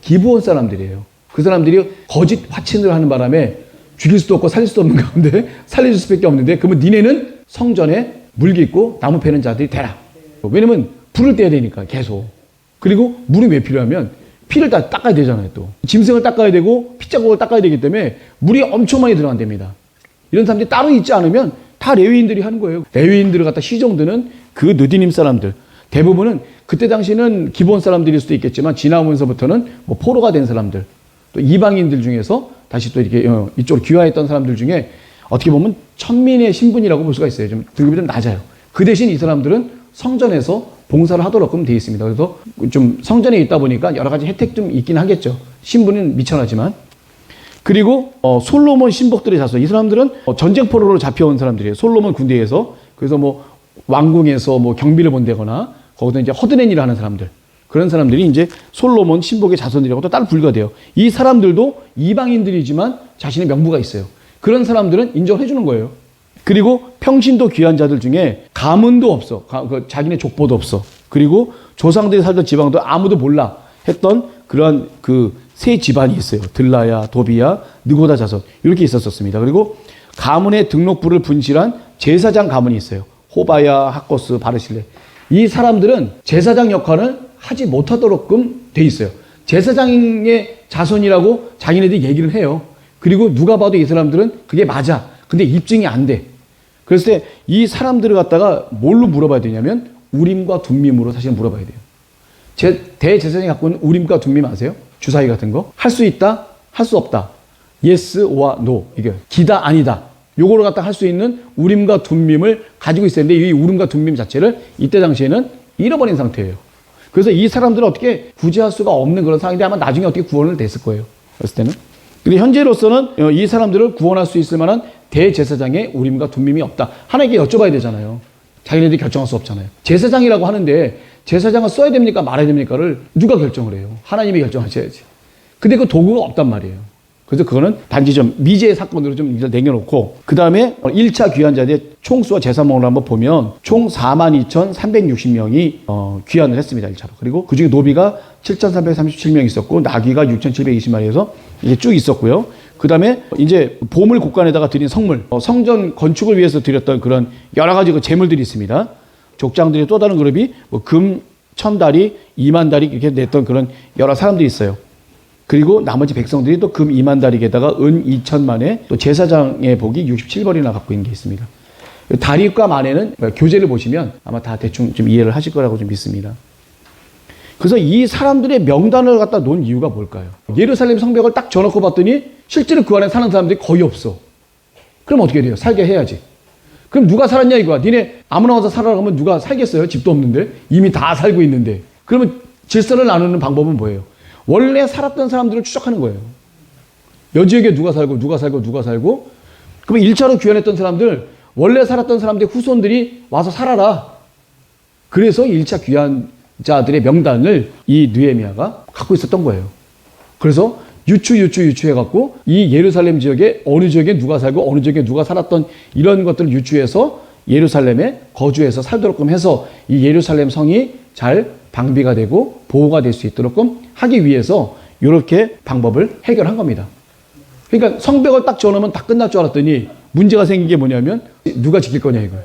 기브온 사람들이에요. 그 사람들이 거짓 화친을 하는 바람에 죽일 수도 없고 살릴 수도 없는 가운데 살려줄 수밖에 없는데 그러면 니네는 성전에 물 깃고 나무 패는 자들이 되라. 왜냐면 불을 떼야 되니까 계속. 그리고 물이 왜 필요하면 피를 다 닦아야 되잖아요. 또 짐승을 닦아야 되고 핏자국을 닦아야 되기 때문에 물이 엄청 많이 들어간답니다. 이런 사람들이 따로 있지 않으면 다 레위인들이 하는 거예요. 레위인들을 갖다 시정드는 그 느디님 사람들 대부분은 그때 당시는 기본 사람들일 수도 있겠지만 지나오면서부터는 뭐 포로가 된 사람들 또 이방인들 중에서 다시 또 이렇게 이쪽으로 귀화했던 사람들 중에 어떻게 보면 천민의 신분이라고 볼 수가 있어요. 좀 등급이 좀 낮아요. 그 대신 이 사람들은 성전에서 봉사를 하도록끔 되어 있습니다. 그래서 좀 성전에 있다 보니까 여러 가지 혜택 좀 있긴 하겠죠. 신분은 미천하지만. 그리고 솔로몬 신복들의 자손. 이 사람들은 전쟁 포로로 잡혀온 사람들이에요. 솔로몬 군대에서. 그래서 뭐 왕궁에서 뭐 경비를 본다거나 거기서 이제 허드렛 일을 하는 사람들. 그런 사람들이 이제 솔로몬 신복의 자손들이라고 또 따로 분류가 돼요. 이 사람들도 이방인들이지만 자신의 명부가 있어요. 그런 사람들은 인정을 해주는 거예요. 그리고 평신도 귀한 자들 중에 가문도 없어. 자기네 족보도 없어. 그리고 조상들이 살던 지방도 아무도 몰라 했던 그러한 그 세 집안이 있어요. 들라야, 도비야, 느고다 자손. 이렇게 있었습니다. 그리고 가문의 등록부를 분실한 제사장 가문이 있어요. 호바야, 학거스, 바르실레. 이 사람들은 제사장 역할을 하지 못하도록끔 돼 있어요. 제사장의 자손이라고 자기네들이 얘기를 해요. 그리고 누가 봐도 이 사람들은 그게 맞아. 근데 입증이 안 돼. 그랬을 때 이 사람들을 갖다가 뭘로 물어봐야 되냐면 우림과 둠밈으로 사실 물어봐야 돼요. 대제사장이 갖고 있는 우림과 둠밈 아세요? 주사위 같은 거. 할 수 있다, 할 수 없다. yes or no. 이게 기다, 아니다. 요거를 갖다 할 수 있는 우림과 둠밈을 가지고 있었는데 이 우림과 둠밈 자체를 이때 당시에는 잃어버린 상태예요. 그래서 이 사람들은 어떻게 구제할 수가 없는 그런 상황인데 아마 나중에 어떻게 구원을 됐을 거예요. 그랬을 때는. 근데 현재로서는 이 사람들을 구원할 수 있을 만한 대제사장의 우림과 둠밈이 없다. 하나님께 여쭤봐야 되잖아요. 자기네들이 결정할 수 없잖아요. 제사장이라고 하는데 제사장을 써야 됩니까? 말아야 됩니까를 누가 결정을 해요? 하나님이 결정하셔야지. 근데 그 도구가 없단 말이에요. 그래서 그거는 단지 좀 미제 사건으로 좀 남겨놓고, 그 다음에 1차 귀환자들의 총수와 제사목을 한번 보면 총 42,360명이 귀환을 했습니다. 1차로. 그리고 그 중에 노비가 7,337명 있었고, 나귀가 6,720마리에서 이게 쭉 있었고요. 그 다음에 이제 보물 곡간에다가 드린 성물, 성전 건축을 위해서 드렸던 그런 여러 가지 그 재물들이 있습니다. 족장들이 또 다른 그룹이 뭐 금 1,000다리, 20,000다리 이렇게 냈던 그런 여러 사람들이 있어요. 그리고 나머지 백성들이 또 금 20,000다리에다가 은 2,000만에 또 제사장의 복이 67벌이나 갖고 있는 게 있습니다. 다리과 만에는 교재를 보시면 아마 다 대충 좀 이해를 하실 거라고 좀 믿습니다. 그래서 이 사람들의 명단을 갖다 놓은 이유가 뭘까요? 예루살렘 성벽을 딱 쳐놓고 봤더니 실제로 그 안에 사는 사람들이 거의 없어. 그럼 어떻게 돼요? 살게 해야지. 그럼 누가 살았냐 이거야. 니네 아무나 와서 살아라 하면 누가 살겠어요? 집도 없는데. 이미 다 살고 있는데. 그러면 질서를 나누는 방법은 뭐예요? 원래 살았던 사람들을 추적하는 거예요. 여지역에 누가 살고 누가 살고 누가 살고. 그러면 1차로 귀환했던 사람들, 원래 살았던 사람들의 후손들이 와서 살아라. 그래서 1차 귀환자들의 명단을 이 느헤미야가 갖고 있었던 거예요. 그래서 유추해갖고 이 예루살렘 지역에 어느 지역에 누가 살고 어느 지역에 누가 살았던 이런 것들을 유추해서 예루살렘에 거주해서 살도록끔 해서 이 예루살렘 성이 잘 방비가 되고 보호가 될 수 있도록끔 하기 위해서 이렇게 방법을 해결한 겁니다. 그러니까 성벽을 딱 지어놓으면 다 끝날 줄 알았더니 문제가 생긴 게 뭐냐면 누가 지킬 거냐 이거예요.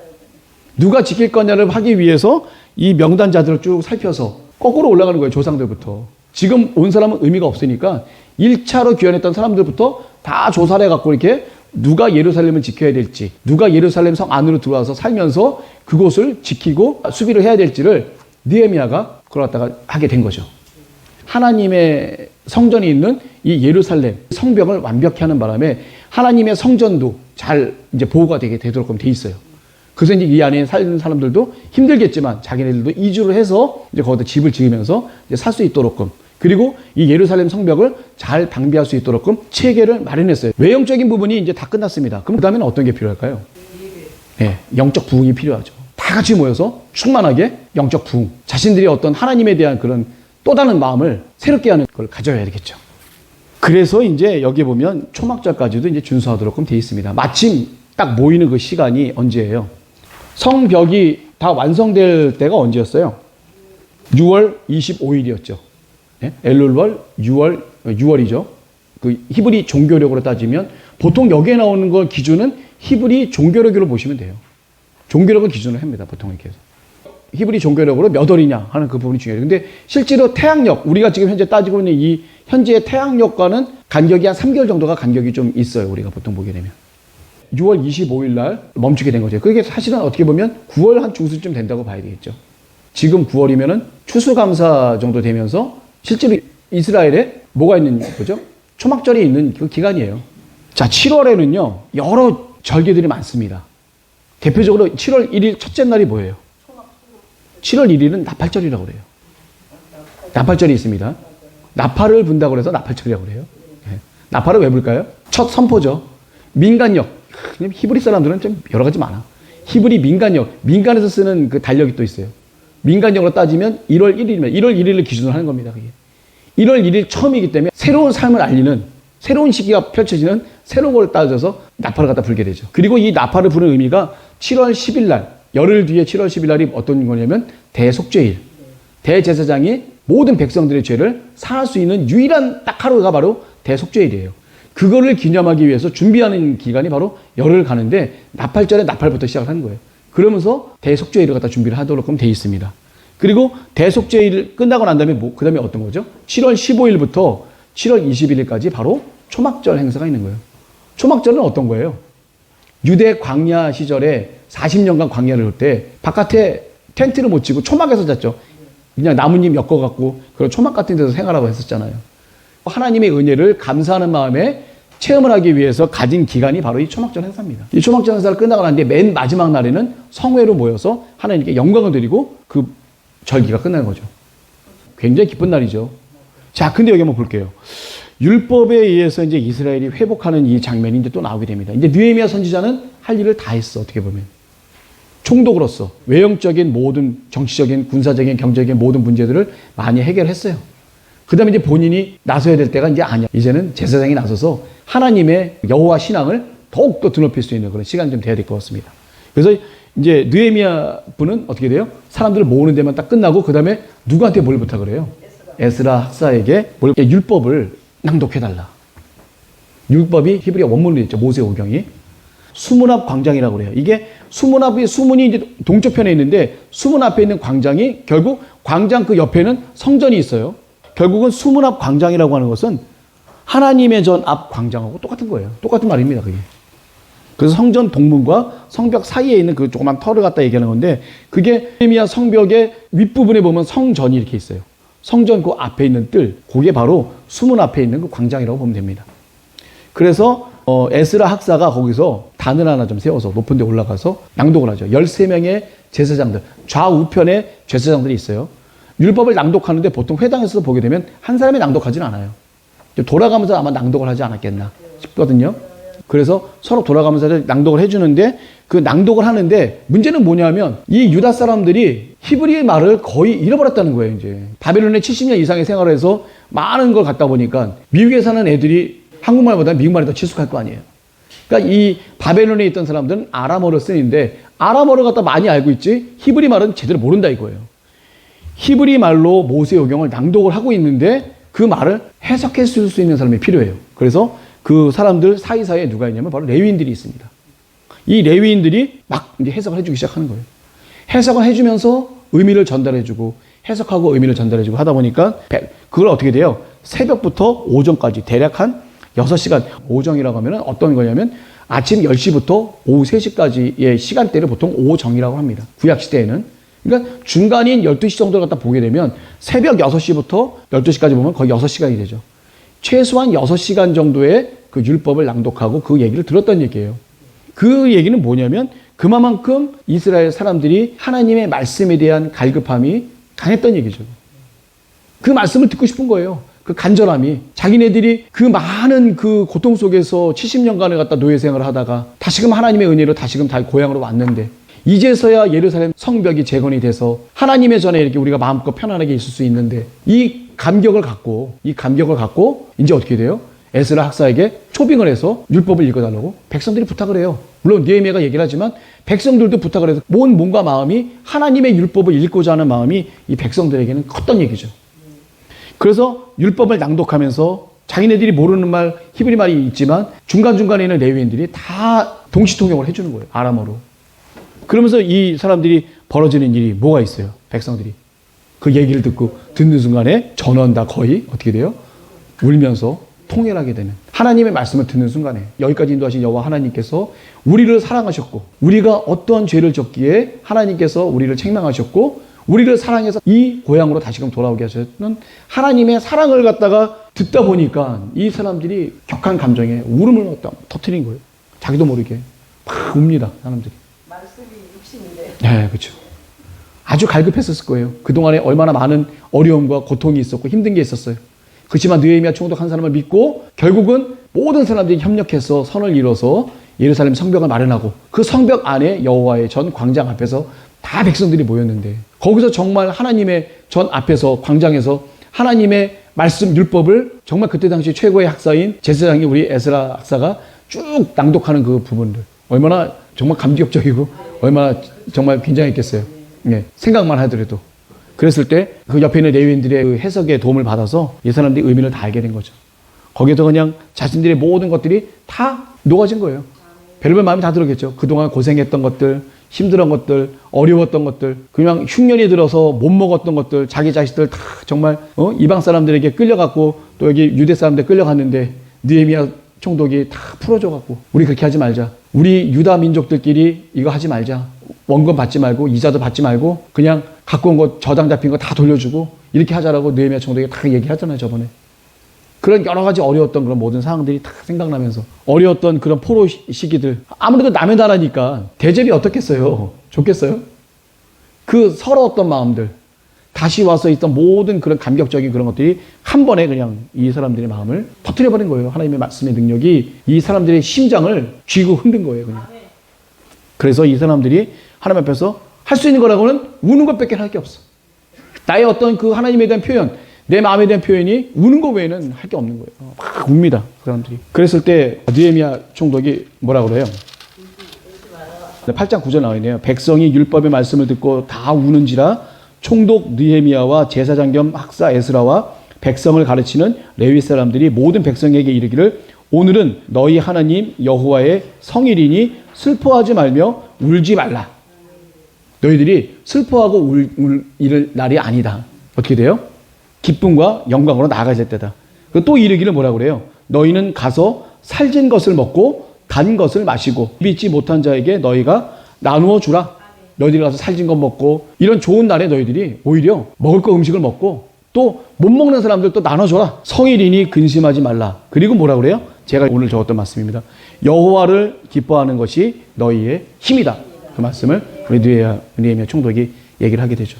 누가 지킬 거냐를 하기 위해서 이 명단자들을 쭉 살펴서 거꾸로 올라가는 거예요. 조상들부터. 지금 온 사람은 의미가 없으니까 1차로 귀환했던 사람들부터 다 조사를 해갖고 이렇게 누가 예루살렘을 지켜야 될지, 누가 예루살렘 성 안으로 들어와서 살면서 그곳을 지키고 수비를 해야 될지를 느헤미야가 그걸 갖다가 하게 된 거죠. 하나님의 성전이 있는 이 예루살렘 성벽을 완벽히 하는 바람에 하나님의 성전도 잘 이제 보호가 되도록 돼 있어요. 그래서 이제 이 안에 사는 사람들도 힘들겠지만 자기네들도 이주를 해서 이제 거기다 집을 지으면서 살 수 있도록끔, 그리고 이 예루살렘 성벽을 잘 방비할 수 있도록끔 체계를 마련했어요. 외형적인 부분이 이제 다 끝났습니다. 그럼 그 다음에는 어떤 게 필요할까요? 네, 영적 부흥이 필요하죠. 다 같이 모여서 충만하게 영적 부흥, 자신들이 어떤 하나님에 대한 그런 또 다른 마음을 새롭게 하는 걸 가져야 되겠죠. 그래서 이제 여기 보면 초막절까지도 이제 준수하도록 되어 있습니다. 마침 딱 모이는 그 시간이 언제예요? 성벽이 다 완성될 때가 언제였어요? 6월 25일이었죠. 네? 엘룰월 6월이죠. 그 히브리 종교력으로 따지면 보통 여기에 나오는 걸 기준은 히브리 종교력으로 보시면 돼요. 종교력을 기준으로 합니다. 보통 이렇게 해서. 히브리 종교력으로 몇 월이냐 하는 그 부분이 중요해요. 근데 실제로 태양력, 우리가 지금 현재 따지고 있는 이 현재의 태양력과는 간격이 한 3개월 정도가 간격이 좀 있어요. 우리가 보통 보게 되면. 6월 25일 날 멈추게 된 거죠. 그게 사실은 어떻게 보면 9월 한 중순쯤 된다고 봐야 되겠죠. 지금 9월이면은 추수감사 정도 되면서 실제로 이스라엘에 뭐가 있는 거죠? 초막절이 있는 그 기간이에요. 자, 7월에는요, 여러 절기들이 많습니다. 대표적으로 7월 1일 첫째 날이 뭐예요? 7월 1일은 나팔절이라고 그래요. 나팔절이 있습니다. 나팔을 분다고 해서 나팔절이라고 그래요. 나팔을 왜 불까요? 첫 선포죠. 민간역. 히브리 사람들은 좀 여러 가지 많아. 히브리 민간역. 민간에서 쓰는 그 달력이 또 있어요. 민간역으로 따지면 1월 1일이면 1월 1일을 기준으로 하는 겁니다. 그게. 1월 1일 처음이기 때문에 새로운 삶을 알리는 새로운 시기가 펼쳐지는 새로운 걸 따져서 나팔을 갖다 불게 되죠. 그리고 이 나팔을 부는 의미가 7월 10일 날, 열흘 뒤에 7월 10일 날이 어떤 거냐면 대속죄일. 대제사장이 모든 백성들의 죄를 사할 수 있는 유일한 딱 하루가 바로 대속죄일이에요. 그거를 기념하기 위해서 준비하는 기간이 바로 열흘 가는데 나팔절에 나팔부터 시작을 하는 거예요. 그러면서 대속죄일을 갖다 준비를 하도록 돼 있습니다. 그리고 대속죄일 끝나고 난 다음에 그 다음에 어떤 거죠? 7월 15일부터 7월 21일까지 바로 초막절 행사가 있는 거예요. 초막절은 어떤 거예요? 유대 광야 시절에 40년간 광야를 올 때 바깥에 텐트를 못 치고 초막에서 잤죠. 그냥 나뭇잎 엮어갖고 그런 초막 같은 데서 생활하고 했었잖아요. 하나님의 은혜를 감사하는 마음에 체험을 하기 위해서 가진 기간이 바로 이 초막절 행사입니다. 이 초막절 행사를 끝나고 난 뒤에 맨 마지막 날에는 성회로 모여서 하나님께 영광을 드리고 그 절기가 끝나는 거죠. 굉장히 기쁜 날이죠. 자, 근데 여기 한번 볼게요. 율법에 의해서 이제 이스라엘이 회복하는 이 장면이 이제 또 나오게 됩니다. 이제 느헤미야 선지자는 할 일을 다 했어. 어떻게 보면. 총독으로서 외형적인 모든 정치적인, 군사적인, 경제적인 모든 문제들을 많이 해결했어요. 그 다음에 이제 본인이 나서야 될 때가 이제 아니야. 이제는 제사장이 나서서 하나님의 여호와 신앙을 더욱더 드높일 수 있는 그런 시간이 좀 돼야 될 것 같습니다. 그래서 이제 느헤미야 분은 어떻게 돼요? 사람들을 모으는 데만 딱 끝나고 그 다음에 누구한테 뭘 부탁을 해요? 에스라 학사에게 율법을 낭독해달라. 율법이 히브리어 원문으로 있죠. 모세오경이. 수문 앞 광장이라고 그래요. 이게 수문이 이제 동쪽편에 있는데 수문 앞에 있는 광장이 결국 광장 그 옆에는 성전이 있어요. 결국은 수문 앞 광장이라고 하는 것은 하나님의 전 앞 광장하고 똑같은 거예요. 똑같은 말입니다, 그게. 그래서 성전 동문과 성벽 사이에 있는 그 조그만 터를 갖다 얘기하는 건데 그게 느헤미야 성벽의 윗부분에 보면 성전이 이렇게 있어요. 성전 그 앞에 있는 뜰, 그게 바로 수문 앞에 있는 그 광장이라고 보면 됩니다. 그래서 에스라 학사가 거기서 단을 하나 좀 세워서 높은 데 올라가서 낭독을 하죠. 13명의 제사장들, 좌우편에 제사장들이 있어요. 율법을 낭독하는데 보통 회당에서 보게 되면 한 사람이 낭독하지는 않아요. 돌아가면서 아마 낭독을 하지 않았겠나 싶거든요. 그래서 서로 돌아가면서 낭독을 해주는데 그 낭독을 하는데 문제는 뭐냐면 이 유다 사람들이 히브리 말을 거의 잃어버렸다는 거예요. 이제 바벨론에 70년 이상의 생활을 해서 많은 걸 갖다 보니까 미국에 사는 애들이 한국말보다 미국말이 더 친숙할 거 아니에요. 그러니까 이 바벨론에 있던 사람들은 아람어를 쓰는데 아람어를 갖다 많이 알고 있지 히브리 말은 제대로 모른다 이거예요. 히브리 말로 모세오경을 낭독을 하고 있는데 그 말을 해석해 줄 수 있는 사람이 필요해요. 그래서 그 사람들 사이사이에 누가 있냐면 바로 레위인들이 있습니다. 이 레위인들이 막 이제 해석을 해주기 시작하는 거예요. 해석을 해주면서 의미를 전달해주고 해석하고 의미를 전달해주고 하다 보니까 그걸 어떻게 돼요? 새벽부터 오전까지 대략 한 6시간, 오정이라고 하면 어떤 거냐면 아침 10시부터 오후 3시까지의 시간대를 보통 오정이라고 합니다. 구약시대에는. 그러니까 중간인 12시 정도를 갖다 보게 되면 새벽 6시부터 12시까지 보면 거의 6시간이 되죠. 최소한 6시간 정도의 그 율법을 낭독하고 그 얘기를 들었던 얘기예요. 그 얘기는 뭐냐면 그만큼 이스라엘 사람들이 하나님의 말씀에 대한 갈급함이 강했던 얘기죠. 그 말씀을 듣고 싶은 거예요. 그 간절함이. 자기네들이 그 많은 그 고통 속에서 70년간을 갖다 노예 생활을 하다가 다시금 하나님의 은혜로 다시금 다 고향으로 왔는데 이제서야 예루살렘 성벽이 재건이 돼서 하나님의 전에 이렇게 우리가 마음껏 편안하게 있을 수 있는데 이 감격을 갖고 이제 어떻게 돼요? 에스라 학사에게 초빙을 해서 율법을 읽어달라고 백성들이 부탁을 해요. 물론 느헤미야가 얘기를 하지만 백성들도 부탁을 해서 몸과 마음이 하나님의 율법을 읽고자 하는 마음이 이 백성들에게는 컸던 얘기죠. 그래서 율법을 낭독하면서 자기네들이 모르는 말 히브리 말이 있지만 중간중간에 있는 레위인들이 다 동시통역을 해주는 거예요. 아람어로. 그러면서 이 사람들이 벌어지는 일이 뭐가 있어요? 백성들이. 그 얘기를 듣는 순간에 전원 다 거의 어떻게 돼요? 울면서 통일하게 되는 하나님의 말씀을 듣는 순간에 여기까지 인도하신 여호와 하나님께서 우리를 사랑하셨고 우리가 어떠한 죄를 졌기에 하나님께서 우리를 책망하셨고 우리를 사랑해서 이 고향으로 다시금 돌아오게 하셨는 하나님의 사랑을 갖다가 듣다 보니까 이 사람들이 격한 감정에 울음을 터뜨린 거예요. 자기도 모르게 막 웁니다. 사람들이. 말씀이 육신인데. 네, 그렇죠. 아주 갈급했었을 거예요. 그동안에 얼마나 많은 어려움과 고통이 있었고 힘든 게 있었어요. 그렇지만 느헤미야 총독 한 사람을 믿고 결국은 모든 사람들이 협력해서 선을 이뤄서 예루살렘 성벽을 마련하고 그 성벽 안에 여호와의 전 광장 앞에서 다 백성들이 모였는데 거기서 정말 하나님의 전 앞에서 광장에서 하나님의 말씀 율법을 정말 그때 당시 최고의 학사인 제사장이 우리 에스라 학사가 쭉 낭독하는 그 부분들 얼마나 정말 감격적이고 얼마나 정말 굉장했겠어요. 예, 생각만 하더라도. 그랬을 때 그 옆에 있는 레위인들의 그 해석에 도움을 받아서 이 사람들이 의미를 다 알게 된 거죠. 거기에서 그냥 자신들의 모든 것들이 다 녹아진 거예요. 별별 마음이 다 들었겠죠. 그동안 고생했던 것들, 힘들었던 것들, 어려웠던 것들, 그냥 흉년이 들어서 못 먹었던 것들, 자기 자식들 다 정말 이방 사람들에게 끌려갔고 또 여기 유대 사람들 끌려갔는데 느헤미야 총독이 다 풀어줘갖고 우리 그렇게 하지 말자. 우리 유다 민족들끼리 이거 하지 말자. 원금 받지 말고 이자도 받지 말고 그냥 갖고 온 거 저당 잡힌 거 다 돌려주고 이렇게 하자라고 느헤미야 총독이 다 얘기하잖아요. 저번에. 그런 여러 가지 어려웠던 그런 모든 상황들이 다 생각나면서 어려웠던 그런 포로 시기들 아무래도 남의 나라니까 대접이 어떻겠어요? 좋겠어요? 그 서러웠던 마음들 다시 와서 있던 모든 그런 감격적인 그런 것들이 한 번에 그냥 이 사람들의 마음을 터뜨려버린 거예요. 하나님의 말씀의 능력이 이 사람들의 심장을 쥐고 흔든 거예요. 그냥. 그래서 이 사람들이 하나님 앞에서 할 수 있는 거라고는 우는 것밖에 할 게 없어. 나의 어떤 그 하나님에 대한 표현, 내 마음에 대한 표현이 우는 거 외에는 할 게 없는 거예요. 막 웁니다. 그 사람들이. 그랬을 때 느헤미야 총독이 뭐라 그래요? 8장 9절 나와 있네요. 백성이 율법의 말씀을 듣고 다 우는지라 총독 느헤미야와 제사장 겸 학사 에스라와 백성을 가르치는 레위 사람들이 모든 백성에게 이르기를 오늘은 너희 하나님 여호와의 성일이니 슬퍼하지 말며 울지 말라. 너희들이 슬퍼하고 울 날이 아니다. 어떻게 돼요? 기쁨과 영광으로 나아가야 될 때다. 또 이르기를 뭐라고 그래요? 너희는 가서 살진 것을 먹고 단 것을 마시고 믿지 못한 자에게 너희가 나누어 주라. 너희들이 가서 살진 것 먹고 이런 좋은 날에 너희들이 오히려 먹을 거 음식을 먹고 또 못 먹는 사람들도 나눠줘라. 성일이니 근심하지 말라. 그리고 뭐라 그래요? 제가 오늘 적었던 말씀입니다. 여호와를 기뻐하는 것이 너희의 힘이다. 그 말씀을 우리 느헤미야 총독이 얘기를 하게 되죠.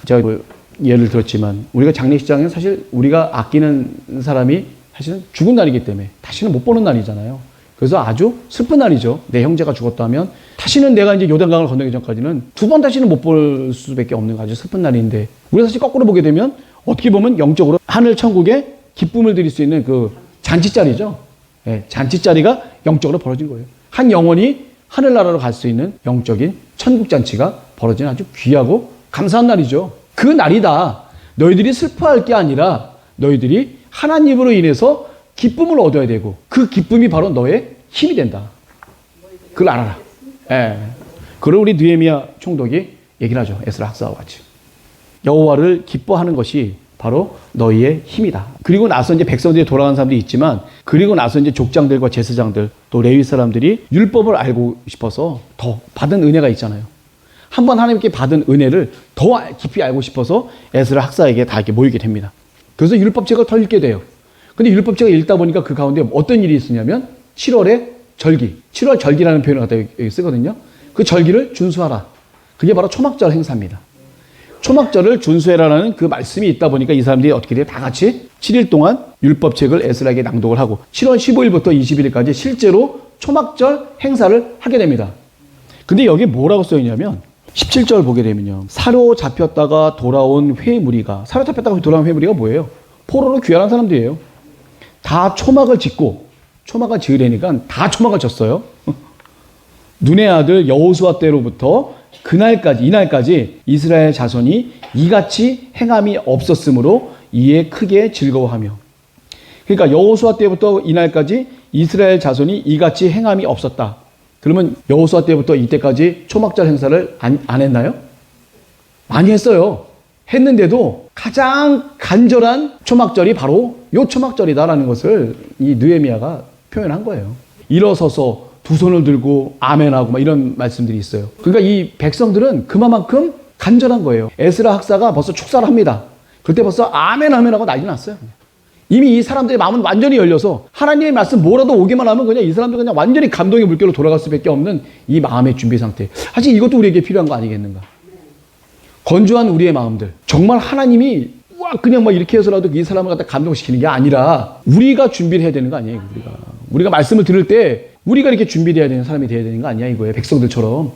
제가 예를 들었지만 우리가 장례식장은 사실 우리가 아끼는 사람이 사실은 죽은 날이기 때문에 다시는 못 보는 날이잖아요. 그래서 아주 슬픈 날이죠. 내 형제가 죽었다면 다시는 내가 이제 요단강을 건너기 전까지는 두 번 다시는 못 볼 수밖에 없는 아주 슬픈 날인데 우리가 사실 거꾸로 보게 되면 어떻게 보면 영적으로 하늘 천국에 기쁨을 드릴 수 있는 그 잔치자리죠. 네, 잔치자리가 영적으로 벌어진 거예요. 한 영혼이 하늘나라로 갈 수 있는 영적인 천국 잔치가 벌어지는 아주 귀하고 감사한 날이죠. 그 날이다. 너희들이 슬퍼할 게 아니라 너희들이 하나님으로 인해서 기쁨을 얻어야 되고 그 기쁨이 바로 너의 힘이 된다. 그걸 알아라. 예. 그걸 우리 느헤미야 총독이 얘기를 하죠. 에스라 학사와 같이. 여호와를 기뻐하는 것이 바로 너희의 힘이다. 그리고 나서 이제 백성들이 돌아간 사람들이 있지만 그리고 나서 이제 족장들과 제사장들 또 레위 사람들이 율법을 알고 싶어서 더 받은 은혜가 있잖아요. 한번 하나님께 받은 은혜를 더 깊이 알고 싶어서 에스라 학사에게 다 이렇게 모이게 됩니다. 그래서 율법책을 더 읽게 돼요. 근데 율법책을 읽다 보니까 그 가운데 어떤 일이 있었냐면 7월의 절기, 7월 절기라는 표현을 갖다 여기 쓰거든요. 그 절기를 준수하라. 그게 바로 초막절 행사입니다. 초막절을 준수해라라는 그 말씀이 있다 보니까 이 사람들이 어떻게 돼요? 다 같이 7일 동안 율법책을 에스라에게 낭독을 하고 7월 15일부터 21일까지 실제로 초막절 행사를 하게 됩니다. 근데 여기 뭐라고 써있냐면 17절 보게 되면요. 사로잡혔다가 돌아온 회무리가 사로잡혔다가 돌아온 회무리가 뭐예요? 포로로 귀환한 사람들이에요. 다 초막을 짓고 초막을 지으려니까 다 초막을 졌어요. 눈의 아들 여호수아 때로부터 그날까지 이날까지 이스라엘 자손이 이같이 행함이 없었으므로 이에 크게 즐거워하며 그러니까 여호수아 때부터 이날까지 이스라엘 자손이 이같이 행함이 없었다. 그러면 여호수아 때부터 이때까지 초막절 행사를 안 했나요? 많이 했어요. 했는데도 가장 간절한 초막절이 바로 요 초막절이다라는 것을 이 느헤미야가 표현한 거예요. 일어서서 두 손을 들고 아멘하고 막 이런 말씀들이 있어요. 그러니까 이 백성들은 그만큼 간절한 거예요. 에스라 학사가 벌써 축사를 합니다. 그때 벌써 아멘하고 난리 났어요. 이미 이 사람들의 마음은 완전히 열려서 하나님의 말씀 뭐라도 오기만 하면 그냥 이 사람들 그냥 완전히 감동의 물결로 돌아갈 수밖에 없는 이 마음의 준비 상태. 사실 이것도 우리에게 필요한 거 아니겠는가? 건조한 우리의 마음들. 정말 하나님이 그냥 막 이렇게 해서라도 이 사람을 갖다 감동시키는 게 아니라 우리가 준비를 해야 되는 거 아니에요, 우리가 말씀을 들을 때 우리가 이렇게 준비돼야 되는 사람이 돼야 되는 거 아니야, 이거예요. 백성들처럼.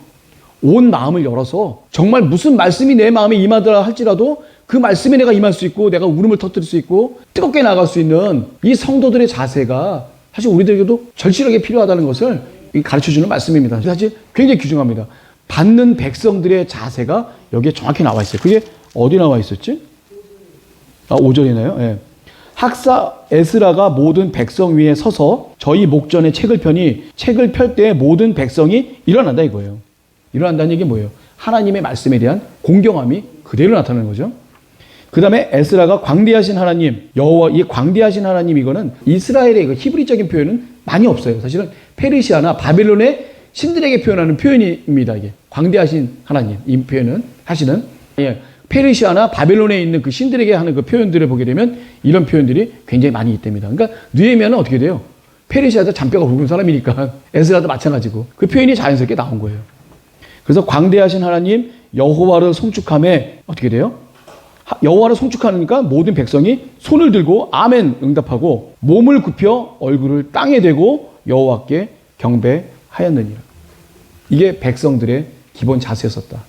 온 마음을 열어서 정말 무슨 말씀이 내 마음에 임하더라 할지라도 그 말씀에 내가 임할 수 있고 내가 울음을 터뜨릴 수 있고 뜨겁게 나갈 수 있는 이 성도들의 자세가 사실 우리들에게도 절실하게 필요하다는 것을 가르쳐주는 말씀입니다. 사실 굉장히 귀중합니다. 받는 백성들의 자세가 여기에 정확히 나와 있어요. 그게 어디 나와 있었지? 5절이네요. 예. 학사 에스라가 모든 백성 위에 서서 저희 목전에 책을 펴니 책을 펼 때 모든 백성이 일어난다 이거예요. 일어난다는 얘기 뭐예요? 하나님의 말씀에 대한 공경함이 그대로 나타나는 거죠. 그 다음에 에스라가 광대하신 하나님, 여호와, 이 광대하신 하나님 이거는 이스라엘의 그 히브리적인 표현은 많이 없어요. 사실은 페르시아나 바벨론의 신들에게 표현하는 표현입니다. 이게 광대하신 하나님 이 표현은 사실은 페르시아나 바벨론에 있는 그 신들에게 하는 그 표현들을 보게 되면 이런 표현들이 굉장히 많이 있답니다. 그러니까 느헤미야는 어떻게 돼요? 페르시아에서 잔뼈가 굵은 사람이니까 에스라도 마찬가지고 그 표현이 자연스럽게 나온 거예요. 그래서 광대하신 하나님 여호와를 송축함에 어떻게 돼요? 여호와를 송축하니까 모든 백성이 손을 들고 아멘 응답하고 몸을 굽혀 얼굴을 땅에 대고 여호와께 경배하였느니라. 이게 백성들의 기본 자세였었다.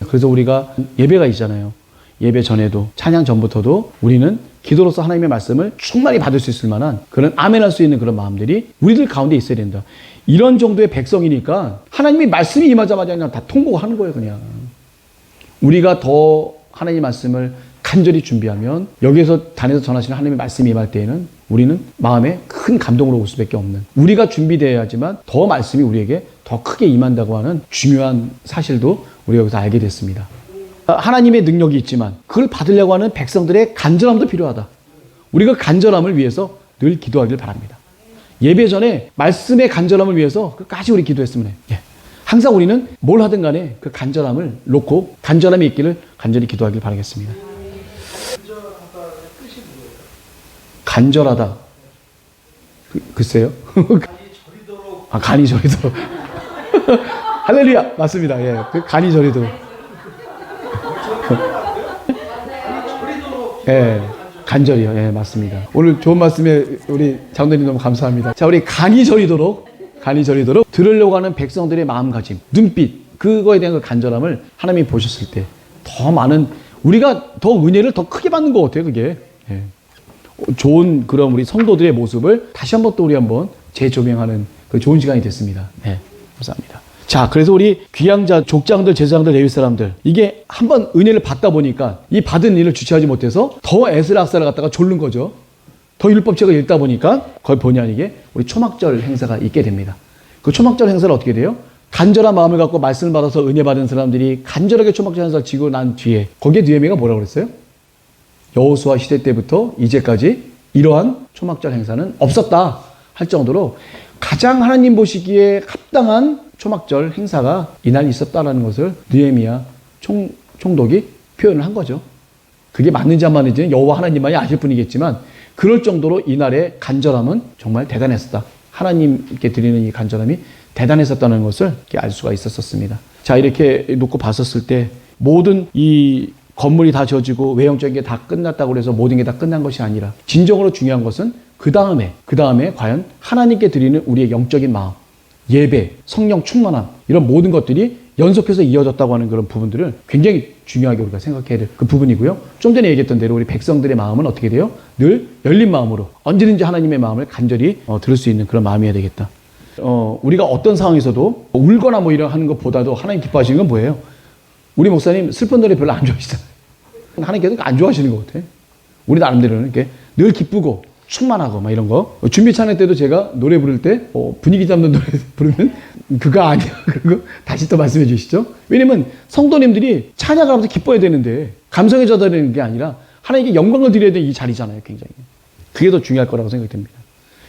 그래서 우리가 예배가 있잖아요. 예배 전에도 찬양 전부터도 우리는 기도로서 하나님의 말씀을 충만히 받을 수 있을 만한 그런 아멘할 수 있는 그런 마음들이 우리들 가운데 있어야 된다. 이런 정도의 백성이니까 하나님이 말씀이 임하자마자 그냥 다 통곡하는 거예요. 그냥 우리가 더 하나님의 말씀을 간절히 준비하면 여기에서 단에서 전하시는 하나님의 말씀이 임할 때에는 우리는 마음에 큰 감동으로 올 수밖에 없는, 우리가 준비되어야지만 더 말씀이 우리에게 더 크게 임한다고 하는 중요한 사실도 우리가 여기서 알게 됐습니다. 하나님의 능력이 있지만 그걸 받으려고 하는 백성들의 간절함도 필요하다. 우리가 간절함을 위해서 늘 기도하길 바랍니다. 예배 전에 말씀의 간절함을 위해서 끝까지 우리 기도했으면 해요. 예. 항상 우리는 뭘 하든 간에 그 간절함을 놓고 간절함이 있기를 간절히 기도하길 바라겠습니다. 간절하다. 글쎄요. 간이 저리도록. 할렐루야. 맞습니다. 예. 그 간이 저리도록. 예. 간절히요. 예, 맞습니다. 오늘 좋은 말씀에 우리 장로님 너무 감사합니다. 자, 우리 간이 저리도록 들으려고 하는 백성들의 마음가짐, 눈빛, 그거에 대한 그 간절함을 하나님이 보셨을 때 더 많은, 우리가 더 은혜를 더 크게 받는 것 같아요, 그게. 예. 좋은 그런 우리 성도들의 모습을 다시 한번 또 우리 한번 재조명하는 그 좋은 시간이 됐습니다. 네, 감사합니다. 자, 그래서 우리 귀양자, 족장들, 제사장들, 레위 사람들, 이게 한번 은혜를 받다 보니까 이 받은 일을 주체하지 못해서 더 에스라학사를 갖다가 졸른 거죠. 더 율법책을 읽다 보니까 거의 본의 아니게 우리 초막절 행사가 있게 됩니다. 그 초막절 행사를 어떻게 돼요? 간절한 마음을 갖고 말씀을 받아서 은혜 받은 사람들이 간절하게 초막절 행사를 지고 난 뒤에 거기에 느헤미야가 뭐라고 그랬어요? 여호수아 시대 때부터 이제까지 이러한 초막절 행사는 없었다 할 정도로 가장 하나님 보시기에 합당한 초막절 행사가 이날 있었다라는 것을 느헤미야 총독이 표현을 한 거죠. 그게 맞는지 안 맞는지는 여호와 하나님만이 아실 뿐이겠지만 그럴 정도로 이날의 간절함은 정말 대단했었다. 하나님께 드리는 이 간절함이 대단했었다는 것을 알 수가 있었습니다. 자, 이렇게 놓고 봤었을 때 모든 이 건물이 다 지어지고 외형적인 게 다 끝났다고 해서 모든 게 다 끝난 것이 아니라 진정으로 중요한 것은 그 다음에 과연 하나님께 드리는 우리의 영적인 마음, 예배, 성령 충만함, 이런 모든 것들이 연속해서 이어졌다고 하는 그런 부분들을 굉장히 중요하게 우리가 생각해야 될 그 부분이고요. 좀 전에 얘기했던 대로 우리 백성들의 마음은 어떻게 돼요? 늘 열린 마음으로 언제든지 하나님의 마음을 간절히 들을 수 있는 그런 마음이어야 되겠다. 우리가 어떤 상황에서도 울거나 뭐 이런 하는 것보다도 하나님 기뻐하시는 건 뭐예요? 우리 목사님 슬픈 노래 별로 안 좋아하시잖아요. 하나님께서 안 좋아하시는 것 같아. 우리 나름대로는 이렇게 늘 기쁘고 충만하고 막 이런 거. 준비 찬양 때도 제가 노래 부를 때 분위기 잡는 노래 부르면 그거 아니야. 그리고 다시 또 말씀해 주시죠. 왜냐면 성도님들이 찬양을 하면서 기뻐해야 되는데 감성에 젖어드는 게 아니라 하나님께 영광을 드려야 되는 이 자리잖아요. 굉장히. 그게 더 중요할 거라고 생각됩니다.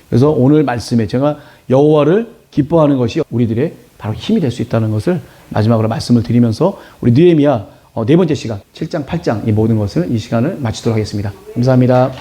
그래서 오늘 말씀에 제가 여호와를 기뻐하는 것이 우리들의 바로 힘이 될 수 있다는 것을 마지막으로 말씀을 드리면서 우리 느헤미야 네 번째 시간 7장 8장 이 모든 것을 이 시간을 마치도록 하겠습니다. 감사합니다.